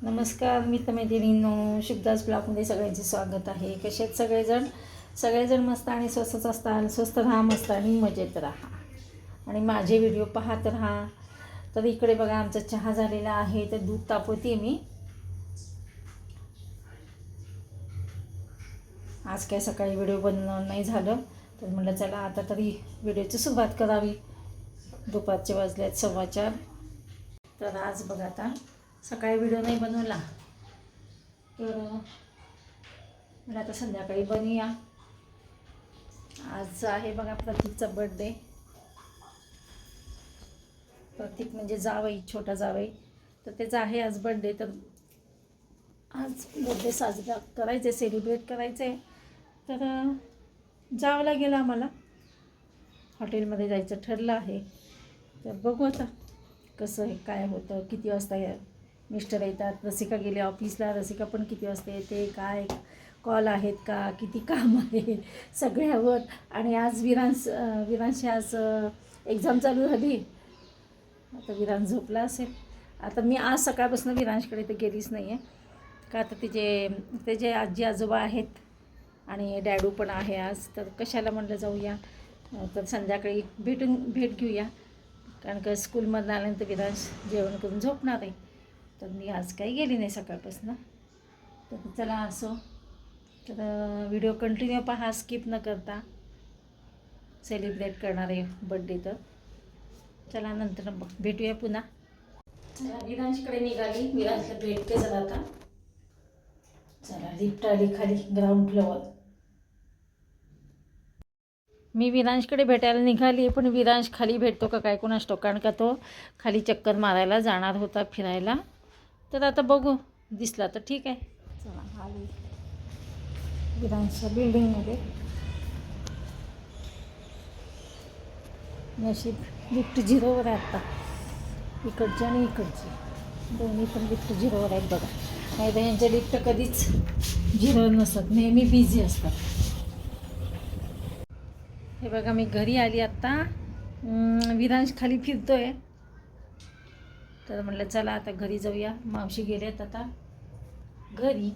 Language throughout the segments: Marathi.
नमस्कार मित्रमैत्रिणींनो, शुभदास ब्लॉगमध्ये सगळ्यांचे स्वागत आहे. कसे आहेत सगळेजण मस्त आणि स्वस्तच असताल. स्वस्त राहा, मस्त आणि मजेत राहा आणि माझे व्हिडिओ पाहत राहा. तर इकडे बघा आमचा चहा झालेला आहे, तर दूध तापवते मी. आज काय सकाळी व्हिडिओ बनवणं नाही झालं, तर म्हटलं चला आता तरी व्हिडिओची सुरुवात करावी. दुपारचे वाजले 4:15. तर आज बघा आता सकाळी व्हिडिओ नाही बनवला, तर मला आता संध्याकाळी बनवूया. आज आहे बघा प्रतीकचा बर्थडे. प्रतीक म्हणजे जावई, छोटा जावई, तर त्याचा आहे आज बर्थडे. तर आज बर्थडे साजरा करायचे, सेलिब्रेट करायचे. तर जावं लागेल आम्हाला, हॉटेलमध्ये जायचं ठरलं आहे. तर बघू आता कसं आहे, काय होतं, किती वाजता मिस्टर येतात. रसिका गेले ऑफिसला, रसिका पण किती वाजता येते, काय कॉल आहेत का, किती काम आहे सगळ्यावर. आणि आज विरांशी आज एक्झाम चालू झाली. आता विरांश झोपला असेल. आता मी आज सकाळपासून विरांशकडे तर गेलीच नाही आहे, का आता त्याचे आजी आजोबा आहेत आणि डॅडू पण आहे आज. तर कशाला म्हटलं जाऊया, तर संध्याकाळी भेट घेऊया. कारण का स्कूलमधून आल्यानंतर विरांश जेवण करून झोपणार आहे. तर मी आज काही गेली नाही सकाळपासून. तर चला असो, तर व्हिडिओ कंटिन्यू पहा, स्किप न करता. सेलिब्रेट करणार आहे बड्डे. तर चला नंतर भेटूया पुन्हा. चला विरांशकडे निघाली, विरांशला भेटते जरा आता. चला लिफ्ट आली खाली ग्राउंड फ्लोअर. मी विरांशकडे भेटायला निघाली, पण विरांश खाली भेटतो का काय कोणास ठाऊक, कारण का तो खाली चक्कर मारायला जाणार होता फिरायला. तर आता बघू, दिसला तर ठीक आहे. चला आली विरांशच्या बिल्डिंगमध्ये. नशीब लिफ्ट 0वर आहे आत्ता, इकडची आणि इकडची दोन्ही पण लिफ्ट 0वर आहेत बघा. नाही तर यांच्या लिफ्ट कधीच 0वर नसतात, नेहमी बिझी असतात. हे बघा मी घरी आली आत्ता. विरांश खाली फिरतोय, तर म्हटलं चला आता घरी जाऊया. मावशी गेल्यात आता घरी.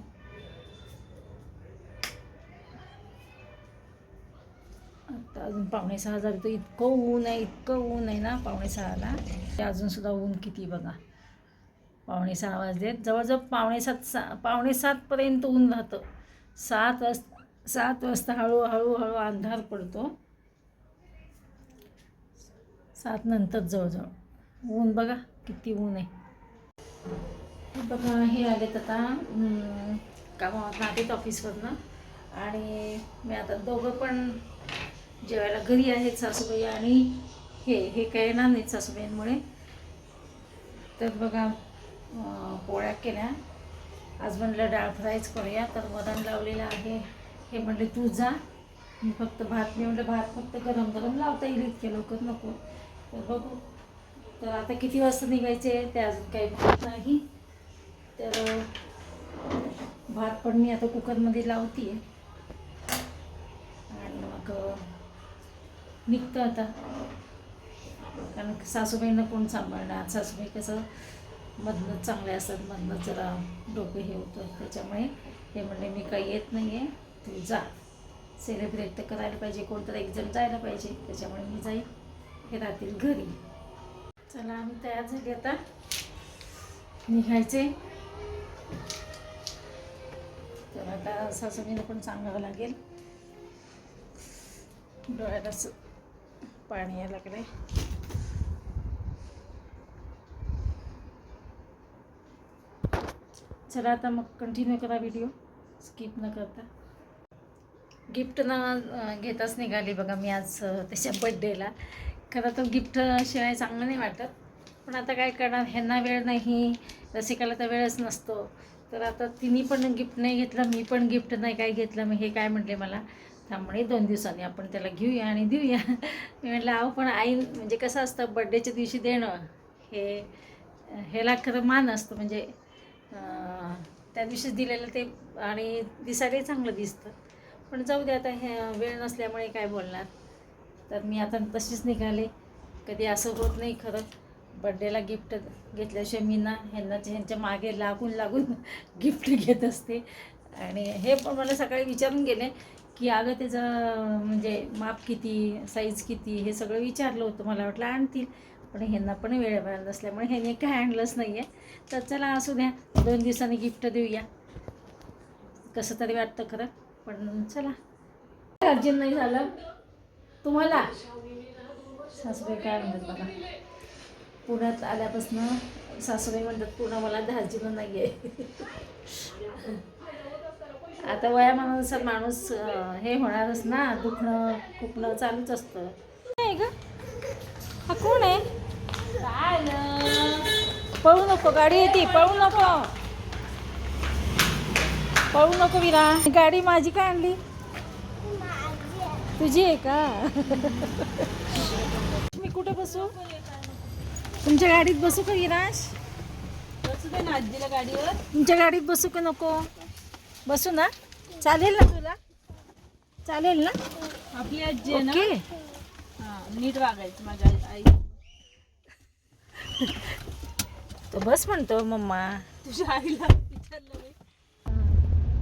आता अजून 5:45 झाले, तर इतकं ऊन आहे ना 5:45ला. अजूनसुद्धा ऊन किती बघा. 5:45 वाजलेत, जवळजवळ 5:45पर्यंत ऊन राहतं. 7 वाजता हळूहळू अंधार पडतो. 7 नंतर जवळजवळ ऊन बघा किती ऊन आहे. बघा हे आलेत आता कामावर आलेत ऑफिसवरनं. आणि मी आता दोघं पण जेवायला घरी आहेत, सासूबाई आणि हे काय येणार नाहीत सासूबाईंमुळे. तर बघा पोळ्या केल्या. आज म्हणलं डाळ फ्रायच करूया, तर वरण लावलेलं आहे. हे म्हणले तू जा, मी फक्त भात. मी म्हणलं भात फक्त गरम गरम लावता येईल, इतके लवकर नको. तर बघू, तर आता किती वाजता निघायचे ते अजून काही माहीत नाही. तर भात पण मी आता कुकरमध्ये लावते आणि मग निघतं आता. कारण सासूबाईंना कोण सांभाळणार. सासूबाई कसं मधनं चांगले असतात, मधनं जरा डोकं हे होतं. त्याच्यामुळे हे म्हणले मी काही येत नाही आहे, तू जा. सेलिब्रेट तर करायला पाहिजे, कोणतरी एक जण जायला पाहिजे. त्याच्यामुळे मी जाईल, हे राहतील घरी. चला आम्ही तयार झाली, आता निघायचे. तर आता सासूबाईंना पण सांगावं लागेल. डोळ्यात असं पाणी यायला लागले. चला आता मग कंटिन्यू करा व्हिडिओ, स्किप न करता. गिफ्ट न घेताच निघाली बघा मी आज त्याच्या बड्डेला. खरं तर गिफ्ट शिवाय चांगलं नाही वाटत, पण आता काय करणार, ह्यांना वेळ नाही, रसिकाला तर वेळच नसतो. तर आता तिने पण गिफ्ट नाही घेतलं, मी पण गिफ्ट नाही काय घेतलं. मग हे काय म्हटले मला, त्यामुळे 2 दिवसांनी आपण त्याला घेऊया आणि देऊया. मी म्हटलं अहो पण आई, म्हणजे कसं असतं बड्डेच्या दिवशी देणं, ह्याला खरं मान असतं. म्हणजे त्या दिवशीच दिलेलं ते, आणि दिसायलाही चांगलं दिसतं. पण जाऊ दे आता, हे वेळ नसल्यामुळे काय बोलणार. तर मी आता तशीच निघाले. कधी असं होत नाही खरं, बड्डेला गिफ्ट घेतल्याशिवाय मी ना ह्यांच्या मागे लागून लागून गिफ्ट घेत असते. आणि हे पण मला सकाळी विचारून गेले की अगं त्याचं म्हणजे माप किती, साईज किती, हे सगळं विचारलं होतं. मला वाटलं आणतील, पण ह्यांना पण वेळ मिळाला नसल्यामुळे ह्यांनी काय आणलंच नाही आहे. तर चला असू द्या, 2 दिवसांनी गिफ्ट देऊया, कसं तरी वाटतं खरं. पण चला, अर्जंट नाही झालं तुम्हाला. सासूबाई काय म्हणतात बघा, पुण्यात आल्यापासून सासूबाई म्हणतात पुन्हा मला दार्जिलिंग नाही आहे. आता वयामानानुसार माणूस हे होणारच ना, दुखणं खुपणं चालूच असतं. नाही ग, हा कोण आहे? पळू नको, गाडी येते, पळू नको, पळू नको विरा. गाडी माझी काय आणली? तुझी आहे का? मी कुठे बसू? तुमच्या गाडीत बसू का विराज? बसू दे ना आजीला गाडीवर. तुमच्या गाडीत बसू का नको? बसू ना, चालेल ना तुला? चालेल ना? आपली आजी आहे ना. ओके. हा, नीट वागायचं माझ्या आई. तो बस म्हणतो मम्मा. तुझ्या आईला विचारलं मी.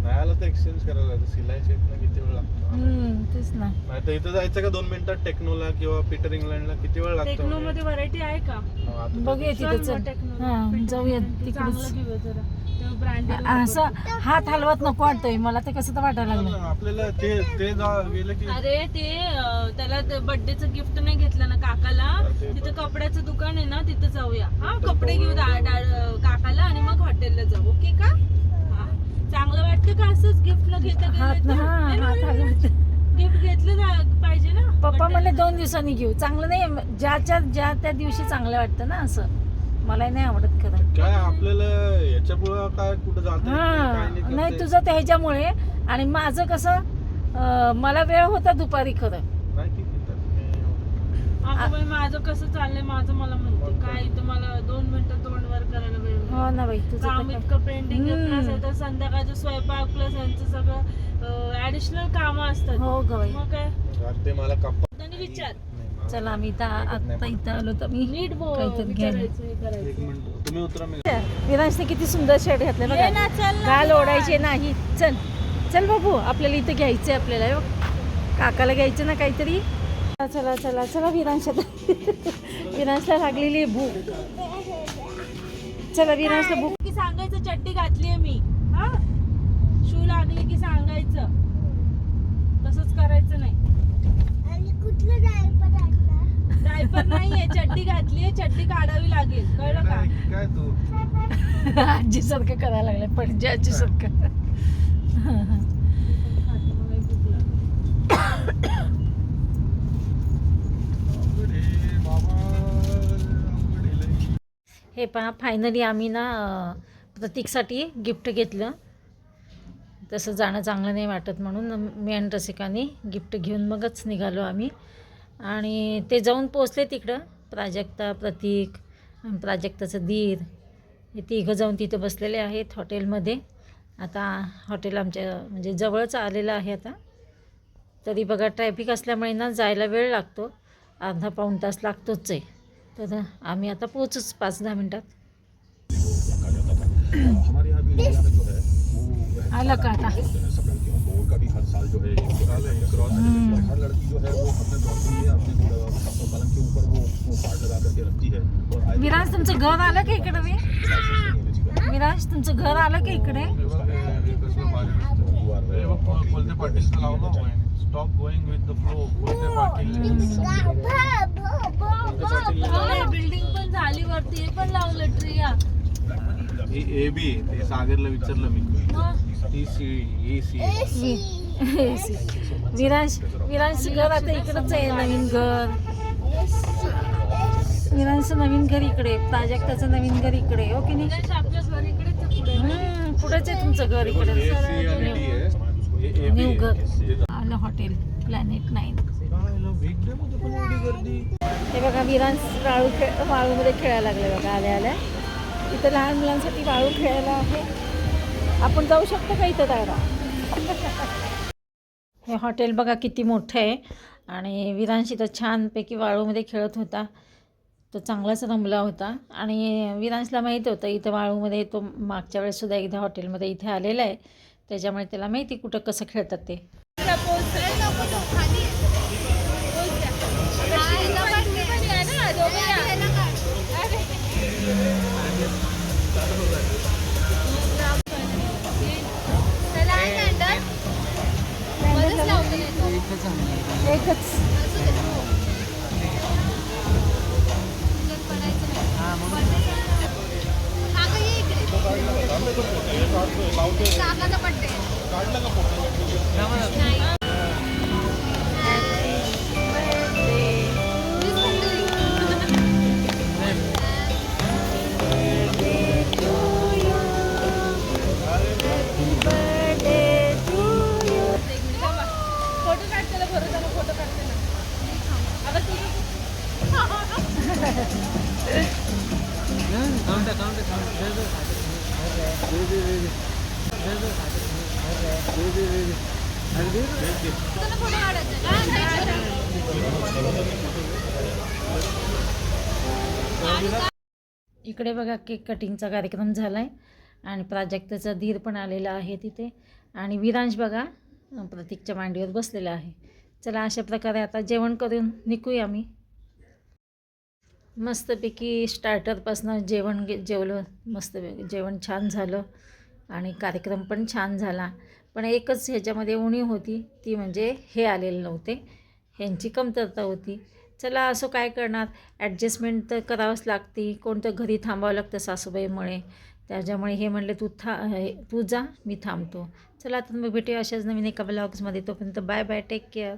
नाही आलं तर एक्सचेंज करायला लागतं. सिलायचे इथनं किती वेळ लागतो? तेच ना. नाही तर इथं जायचं का 2 मिनिटात टेक्नोला किंवा पीटर इंग्लंडला किती वेळ लागतो? टेक्नो मध्ये व्हरायटी आहे का? बघूया तिथे, चल. हां, जाऊया तिकडेच. चांगलं घेऊ जरा, तेव्हा ब्रँडेड. असं हात हलवत नको वाटतोय मला, ते कसं तर वाटायला लागलं. आपल्याला ते गेलं की अरे ते त्याला बर्थडेचं गिफ्ट नाही घेतलं ना काकाला, तिथं कपड्याचं दुकान आहे ना, तिथं जाऊया. हा, कपडे घेऊ काकाला आणि मग हॉटेलला जाऊ. ओके का? हा, चांगलं वाटतं का असंच गिफ्टला हात ना, हां, हात हलवत. गिफ्ट घेतलं पाहिजे ना. पप्पा म्हणले 2 दिवसांनी घेऊ. चांगलं नाही, ज्या त्या दिवशी चांगलं वाटतं ना, असं मला नाही आवडत खरं. काय आपल्याला याच्यामुळं काय कुठं जात हां, नाही तुझं त्या ह्याच्यामुळे, आणि माझं कसं मला वेळ होता दुपारी खरं. नाही की अगं बाई, माझं कसं चाललंय, माझं मला म्हणते काय, इथं मला 2 मिनिटं तोंड वर करायला वेळ नाही. हो ना बाई, तुझं काम तर इतकं पेंडिंग असेल तर संध्याकाळचं स्वयंपाक प्लस यांचं सगळं ऍडिशनल कामं असतात. हो ग बाई. मग काय ते मला कप्पा त्यांनी विचार. चला, आम्ही आता इथं आलो तर मी नीट काहीतरी घ्यायला. विचारायचं हे करायचं. 1 मिनिट तुम्ही उतरा. मी विरांशने किती सुंदर शर्ट घातले ये बघा. ना, चल ना. गाल ओढायचे नाही. चल चल बाबू, आपल्याला इथं घ्यायचंय, आपल्याला काकाला घ्यायचं ना काहीतरी. चला चला चला, विरांशला लागलेली आहे भूक. चला, विरांशला भूक. की सांगायचं चड्डी घातलीये मी. हा, शू लागले की सांगायचं, तसंच करायचं नाही. डायपर नाहीये, चड्डी घातलीये, चड्डी काढावी लागेल, कळलं का? काय तू आजी सारखं करायला लागलं, पणजी आजी सारखं. हे पहा, फायनली आम्ही ना प्रतीकसाठी गिफ्ट घेतलं. तसं जाणं चांगलं नाही वाटत म्हणून मी आणि रसिकाने गिफ्ट घेऊन मगच निघालो आम्ही. आणि ते जाऊन पोचले तिकडं. प्राजक्ता, प्रतीक, प्राजक्ताचं दीर, हे तिघं जाऊन तिथं बसलेले आहेत हॉटेलमध्ये. आता हॉटेल आमच्या म्हणजे जवळच आलेलं आहे आता. तरी बघा, ट्रॅफिक असल्यामुळे ना जायला वेळ लागतो, अर्धा पाऊण तास लागतोच आहे. तर आम्ही आता पोचूच 5-10 मिनटात. आलं का आता? विराज, तुमचं घर आलं का इकडे? विराज, तुमचं घर आलं का इकडे? Stop going with the flow. Building पण झाली वरती, हे पण लावलं ट्री. ए बी ते सागरला विचारलं मी. विरांश घर आता इकडंच आहे, नवीन घर. विरांशचं नवीन घर इकडे, प्राजक्ताचं नवीन घर इकडे. हो की नाही? आपल्या घर इकडेच पुढे. पुढेच आहे तुमचं घर इकडे. न्यू घर आलं हॉटेल प्लॅनेट 9. हे बघा, विरांश वाळूमध्ये खेळायला लागले बघा. आल्या इथं लहान मुलांसाठी वाळू खेळायला आहे. आपण जाऊ शकतो का इथं दादा? हे हॉटेल बघा किती मोठं आहे. आणि विरांश इथं छानपैकी वाळूमध्ये खेळत होता. तो चांगलाच रमला होता. आणि विरांशला माहीत होतं इथं वाळूमध्ये तो मागच्या वेळेससुद्धा एकदा हॉटेलमध्ये इथे आलेला आहे, त्याच्यामुळे त्याला माहिती कुठं कसं खेळतात ते. एकच फोटो काढते बरोबर, फोटो काढते ना. आता इकडे बघा केक कटिंगचा कार्यक्रम झाला आहे आणि प्राजक्ताचा धीर पण आलेला आहे तिथे. आणि विरांश बघा प्रतीकच्या मांडीवर बसलेला आहे. चला अशा प्रकारे आता जेवण करून निघूया. आम्ही मस्तपैकी स्टार्टरपासून जेवलं. मस्त जेवण छान झालं आणि कार्यक्रम पण छान झाला. पण एकच ह्याच्यामध्ये उणीव होती, ती म्हणजे हे आलेले नव्हते, ह्यांची कमतरता होती. चला असं काय करणार, ॲडजस्टमेंट तर करावंच लागते. कोणतं घरी थांबावं लागतं सासूबाईमुळे, त्याच्यामुळे हे म्हणले तू जा, मी थांबतो. चला तर मग भेटूया अशाच नवीन एका ब्लॉग्समध्ये. तोपर्यंत बाय बाय, टेक केअर.